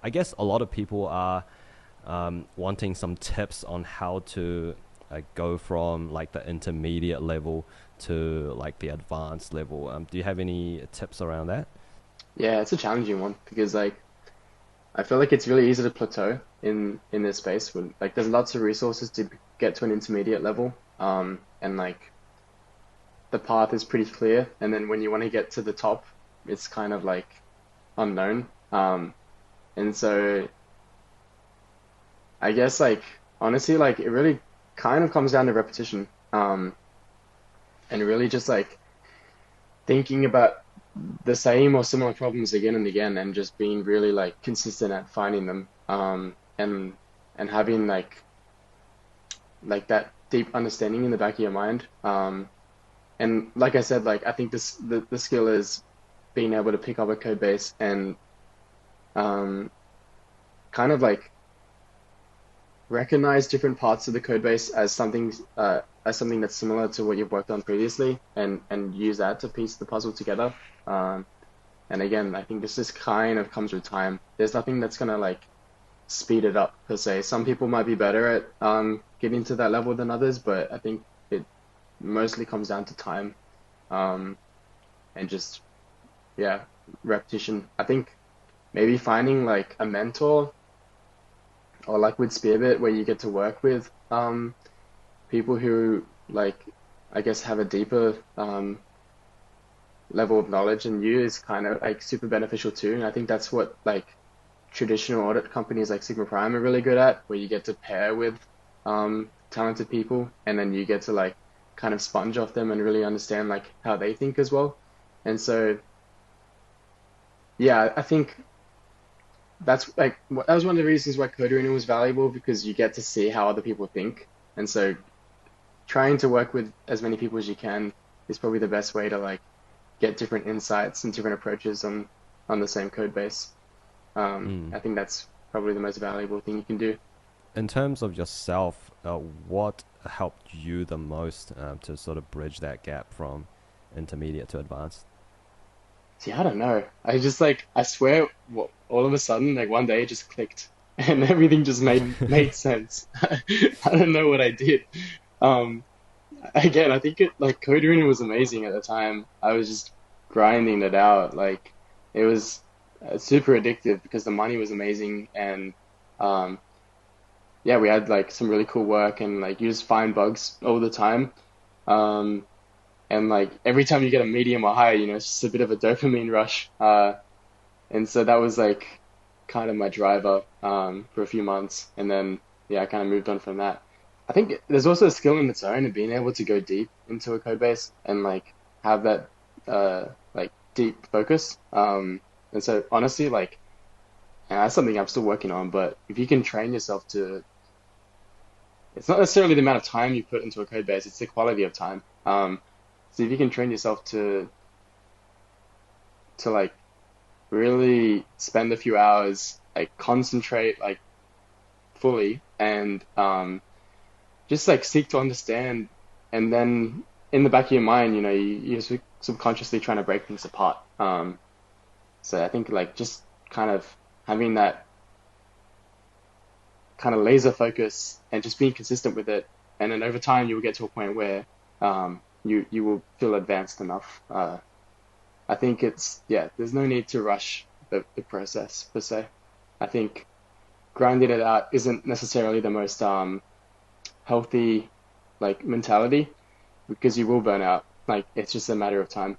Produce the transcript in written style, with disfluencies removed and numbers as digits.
I guess a lot of people are wanting some tips on how to go from like the intermediate level to like the advanced level. Do you have any tips around that? Yeah, it's a challenging one because like I feel like it's really easy to plateau in this space when like there's lots of resources to get to an intermediate level. And like the path is pretty clear. And then when you want to get to the top, it's kind of like unknown. And so I guess like honestly, like it really kind of comes down to repetition. And really just like thinking about the same or similar problems again and again and just being really like consistent at finding them. And having like that deep understanding in the back of your mind. And like I said, like I think the skill is being able to pick up a code base and um, kind of like recognize different parts of the code base as something that's similar to what you've worked on previously, and use that to piece the puzzle together. Um, and again, I think this just kind of comes with time. There's nothing that's gonna like speed it up per se. Some people might be better at getting to that level than others, but I think it mostly comes down to time, um, and just yeah, repetition. I think maybe finding like a mentor or like with Spearbit where you get to work with people who like I guess have a deeper level of knowledge than you is kind of like super beneficial too. And I think that's what like traditional audit companies like Sigma Prime are really good at, where you get to pair with talented people and then you get to like kind of sponge off them and really understand like how they think as well. And so yeah, I think that's like that was one of the reasons why code review was valuable because you get to see how other people think. And so trying to work with as many people as you can is probably the best way to like get different insights and different approaches on the same code base. Mm. I think that's probably the most valuable thing you can do. In terms of yourself, what helped you the most to sort of bridge that gap from intermediate to advanced? See, I don't know. I just like I swear, all of a sudden, like one day, it just clicked, and everything just made sense. I don't know what I did. Um, Again, I think it like code review was amazing at the time. I was just grinding it out. Like it was super addictive because the money was amazing, and um, yeah, we had like some really cool work, and like you just find bugs all the time. Um, and like every time you get a medium or higher, it's just a bit of a dopamine rush. And so that was like kind of my driver for a few months, and then yeah, I kind of moved on from that. I think there's also a skill in its own of being able to go deep into a code base and like have that like deep focus. And so honestly, like and that's something I'm still working on, but if you can train yourself to, it's not necessarily the amount of time you put into a code base, it's the quality of time. So if you can train yourself to like really spend a few hours, like concentrate like fully and just like seek to understand, and then in the back of your mind, you're subconsciously trying to break things apart. So I think like just kind of having that kind of laser focus and just being consistent with it, and then over time you will get to a point where you will feel advanced enough. I think it's yeah, there's no need to rush the process per se. I think grinding it out isn't necessarily the most healthy like mentality because you will burn out. Like it's just a matter of time.